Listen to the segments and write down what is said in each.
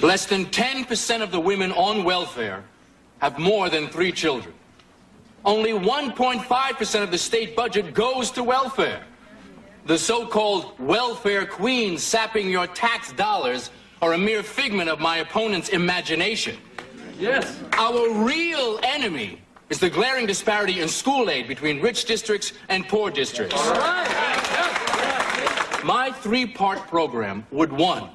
Less than 10% of the women on welfare have more than 3 children. Only 1.5% of the state budget goes to welfare. The so-called welfare queens sapping your tax dollars are a mere figment of my opponent's imagination. Yes. Our real enemy is the glaring disparity in school aid between rich districts and poor districts. All right. My 3-part program would, 1,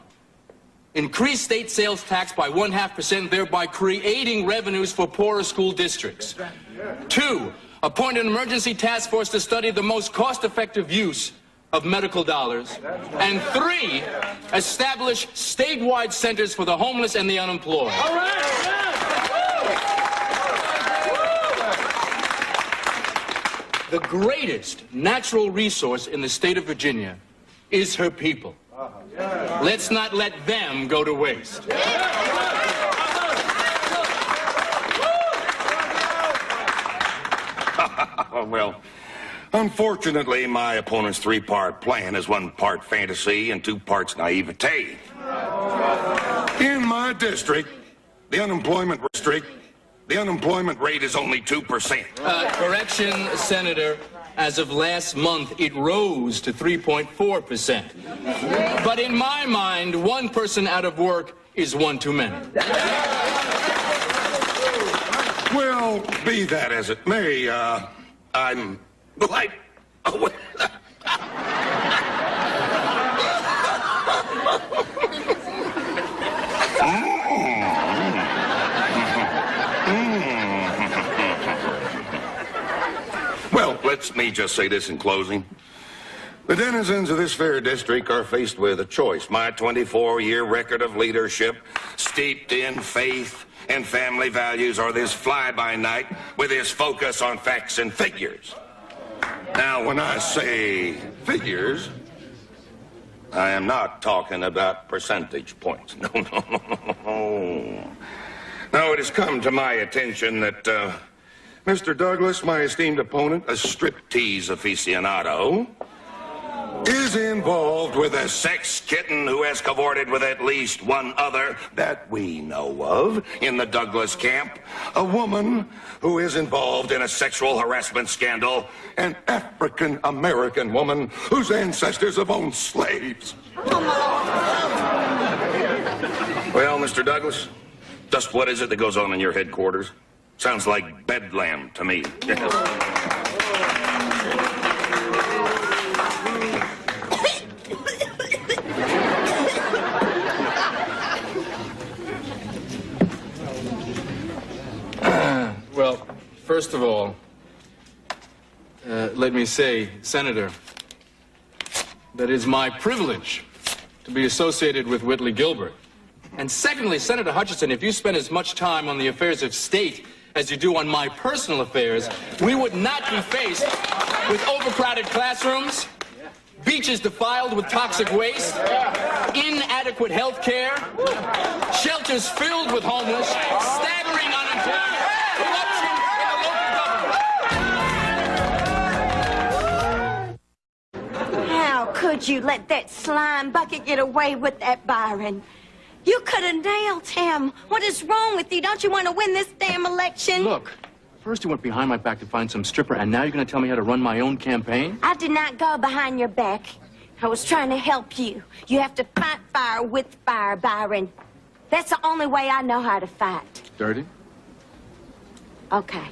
increase state sales tax by 0.5%, thereby creating revenues for poorer school districts. 2, appoint an emergency task force to study the most cost-effective use of medical dollars. And 3, establish statewide centers for the homeless and the unemployed. All right. The greatest natural resource in the state of Virginia is her people. Let's not let them go to waste. Well, unfortunately, my opponent's 3-part plan is 1 part fantasy and 2 parts naivete. In my district, the unemployment rate is only 2%. Correction, Senator. As of last month, it rose to 3.4%. But in my mind, 1 person out of work is 1 too many. Well, be that as it may, I'm like... Well, let me just say this in closing. The denizens of this fair district are faced with a choice. My 24-year record of leadership, steeped in faith and family values, or this fly-by-night with his focus on facts and figures. Now, when I say figures, I am not talking about percentage points. No. Now, it has come to my attention that Mr. Douglas, my esteemed opponent, a striptease aficionado, is involved with a sex kitten who has cavorted with at least 1 other that we know of in the Douglas camp, a woman who is involved in a sexual harassment scandal, an African-American woman whose ancestors have owned slaves. Well, Mr. Douglas, just what is it that goes on in your headquarters? Sounds like bedlam to me. Well, first of all, let me say, Senator, that it is my privilege to be associated with Whitley Gilbert. And secondly, Senator Hutchinson, if you spend as much time on the affairs of state as you do on my personal affairs, we would not be faced with overcrowded classrooms, beaches defiled with toxic waste, inadequate health care, shelters filled with homeless, staggering unemployment, corruption in the local government. How could you let that slime bucket get away with that, Byron? You could have nailed him. What is wrong with you? Don't you want to win this damn election? Look, first you went behind my back to find some stripper, and now you're going to tell me how to run my own campaign? I did not go behind your back. I was trying to help you. You have to fight fire with fire, Byron. That's the only way I know how to fight. Dirty? Okay.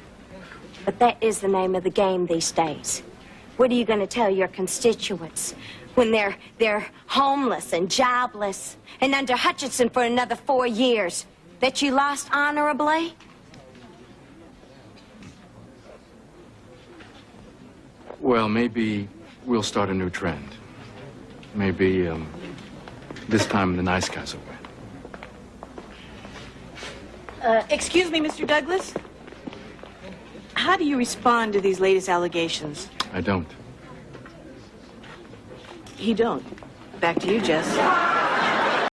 But that is the name of the game these days. What are you going to tell your constituents when they're homeless and jobless and under Hutchinson for another 4 years? That you lost honorably? Well, maybe we'll start a new trend. Maybe, this time the nice guys will win. Excuse me, Mr. Douglas? How do you respond to these latest allegations? I don't. You don't. Back to you, Jess.